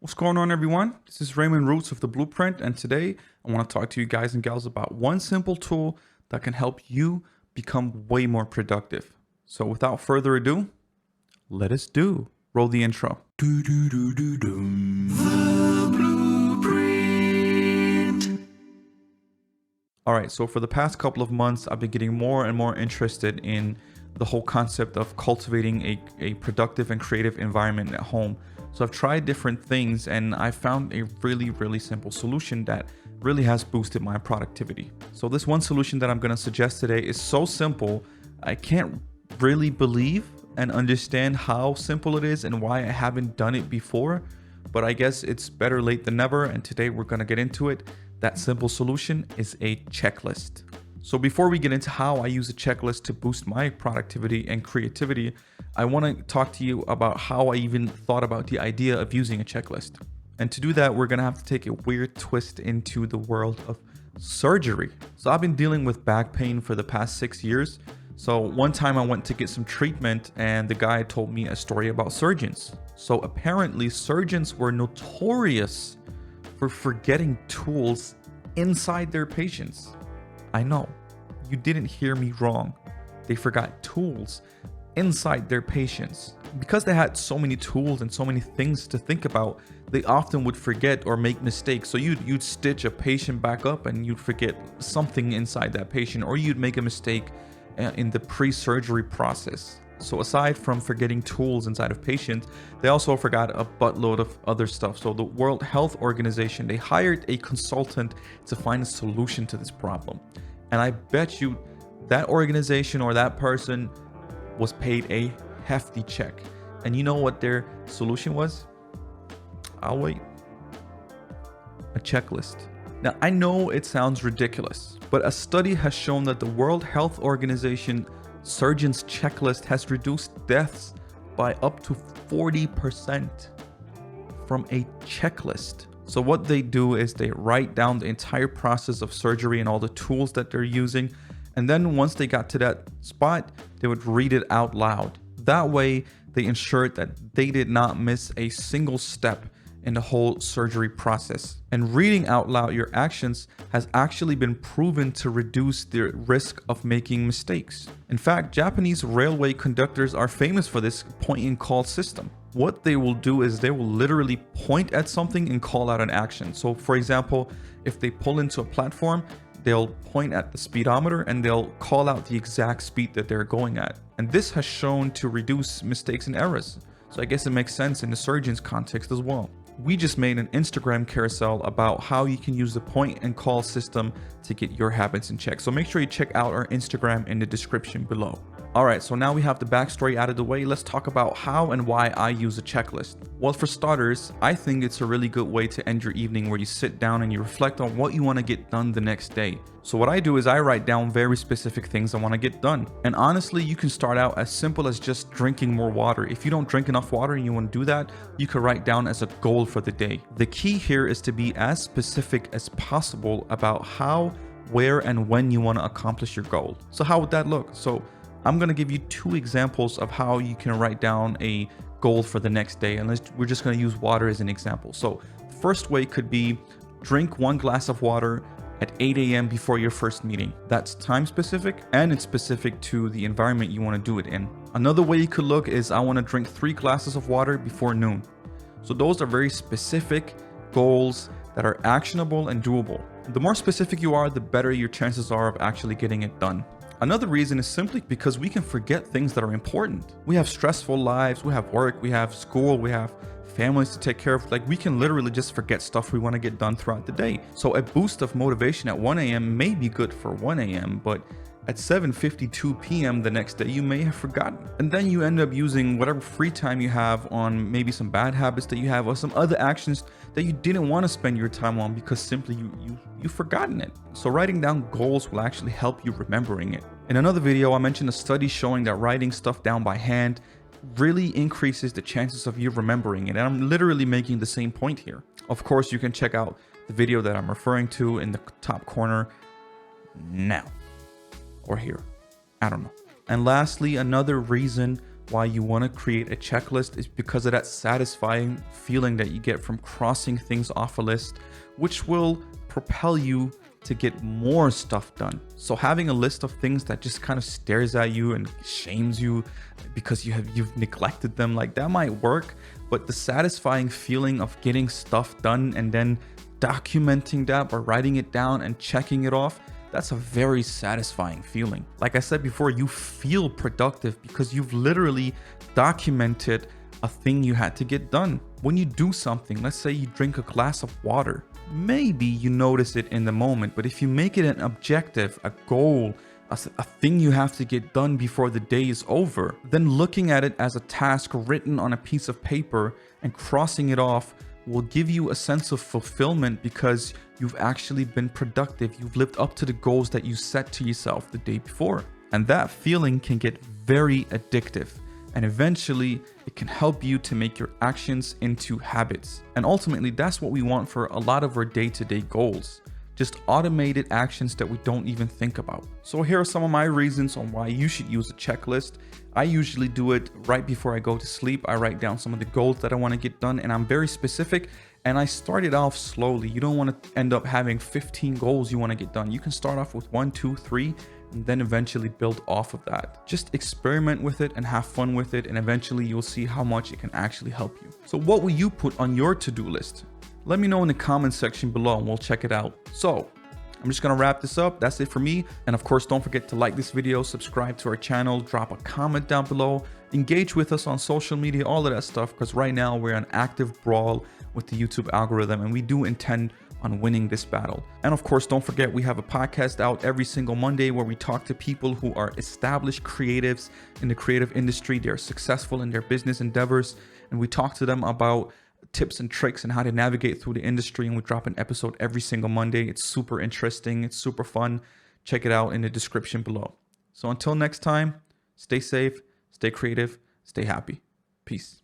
What's going on, everyone? This is Raymond Roots of The Blueprint, and today I want to talk to you guys and gals about one simple tool that can help you become way more productive. So without further ado, let us roll the intro. All right, so for the past couple of months, I've been getting more and more interested in the whole concept of cultivating a productive and creative environment at home. So I've tried different things and I found a really simple solution that really has boosted my productivity. So this one solution that I'm going to suggest today is so simple, I can't really believe and understand how simple it is and why I haven't done it before, but I guess it's better late than never, and today we're going to get into it. That simple solution is a checklist. So before we get into how I use a checklist to boost my productivity and creativity, I want to talk to you about how I even thought about the idea of using a checklist. And to do that, we're going to have to take a weird twist into the world of surgery. So I've been dealing with back pain for the past 6 years. So one time I went to get some treatment and the guy told me a story about surgeons. So apparently surgeons were notorious for forgetting tools inside their patients. I know, you didn't hear me wrong. They forgot tools inside their patients. Because they had so many tools and so many things to think about, they often would forget or make mistakes. So you'd stitch a patient back up and you'd forget something inside that patient, or you'd make a mistake in the pre-surgery process. So aside from forgetting tools inside of patients, they also forgot a buttload of other stuff. So the World Health Organization, they hired a consultant to find a solution to this problem. And I bet you that organization or that person was paid a hefty check. And you know what their solution was? I'll wait. A checklist. Now, I know it sounds ridiculous, but a study has shown that the World Health Organization surgeon's checklist has reduced deaths by up to 40% from a checklist. So what they do is they write down the entire process of surgery and all the tools that they're using. And then once they got to that spot, they would read it out loud. That way they ensured that they did not miss a single step in the whole surgery process. And reading out loud your actions has actually been proven to reduce the risk of making mistakes. In fact, Japanese railway conductors are famous for this point and call system. What they will do is they will literally point at something and call out an action. So for example, if they pull into a platform, they'll point at the speedometer and they'll call out the exact speed that they're going at. And this has shown to reduce mistakes and errors. So I guess it makes sense in the surgeon's context as well. We just made an Instagram carousel about how you can use the point and call system to get your habits in check. So make sure you check out our Instagram in the description below. All right, so now we have the backstory out of the way. Let's talk about how and why I use a checklist. Well, for starters, I think it's a really good way to end your evening where you sit down and you reflect on what you want to get done the next day. So what I do is I write down very specific things I want to get done. And honestly, you can start out as simple as just drinking more water. If you don't drink enough water and you want to do that, you could write down as a goal for the day. The key here is to be as specific as possible about how, where, and when you want to accomplish your goal. So how would that look? So I'm going to give you 2 examples of how you can write down a goal for the next day. And we're just going to use water as an example. So the first way could be drink 1 glass of water at 8 a.m. before your first meeting. That's time specific and it's specific to the environment you want to do it in. Another way you could look is I want to drink 3 glasses of water before noon. So those are very specific goals that are actionable and doable. The more specific you are, the better your chances are of actually getting it done. Another reason is simply because we can forget things that are important. We have stressful lives, we have work, we have school, we have families to take care of. Like, we can literally just forget stuff we want to get done throughout the day. So a boost of motivation at 1 a.m. may be good for 1 a.m., but at 7:52 p.m. the next day, you may have forgotten. And then you end up using whatever free time you have on maybe some bad habits that you have or some other actions that you didn't want to spend your time on because simply you've forgotten it. So writing down goals will actually help you remembering it. In another video, I mentioned a study showing that writing stuff down by hand really increases the chances of you remembering it. And I'm literally making the same point here. Of course, you can check out the video that I'm referring to in the top corner now. Or here, I don't know. And lastly, another reason why you want to create a checklist is because of that satisfying feeling that you get from crossing things off a list, which will propel you to get more stuff done. So having a list of things that just kind of stares at you and shames you because you've neglected them, like that might work, but the satisfying feeling of getting stuff done and then documenting that by writing it down and checking it off, that's a very satisfying feeling. Like I said before, you feel productive because you've literally documented a thing you had to get done. When you do something, let's say you drink a glass of water, maybe you notice it in the moment, but if you make it an objective, a goal, a thing you have to get done before the day is over, then looking at it as a task written on a piece of paper and crossing it off will give you a sense of fulfillment because you've actually been productive. You've lived up to the goals that you set to yourself the day before. And that feeling can get very addictive. And eventually it can help you to make your actions into habits. And ultimately, that's what we want for a lot of our day-to-day goals. Just automated actions that we don't even think about. So here are some of my reasons on why you should use a checklist. I usually do it right before I go to sleep. I write down some of the goals that I want to get done, and I'm very specific, and I start it off slowly. You don't want to end up having 15 goals you want to get done. You can start off with 1, 2, 3, and then eventually build off of that. Just experiment with it and have fun with it, and eventually you'll see how much it can actually help you. So what will you put on your to-do list? Let me know in the comment section below and we'll check it out. So I'm just gonna wrap this up. That's it for me. And of course, don't forget to like this video, subscribe to our channel, drop a comment down below, engage with us on social media, all of that stuff, because right now we're in active brawl with the YouTube algorithm and we do intend on winning this battle. And of course, don't forget, we have a podcast out every single Monday where we talk to people who are established creatives in the creative industry. They're successful in their business endeavors, and we talk to them about tips and tricks and how to navigate through the industry, and we drop an episode every single Monday. It's super interesting, it's super fun. Check it out in the description below. So until next time, stay safe, stay creative, stay happy. Peace.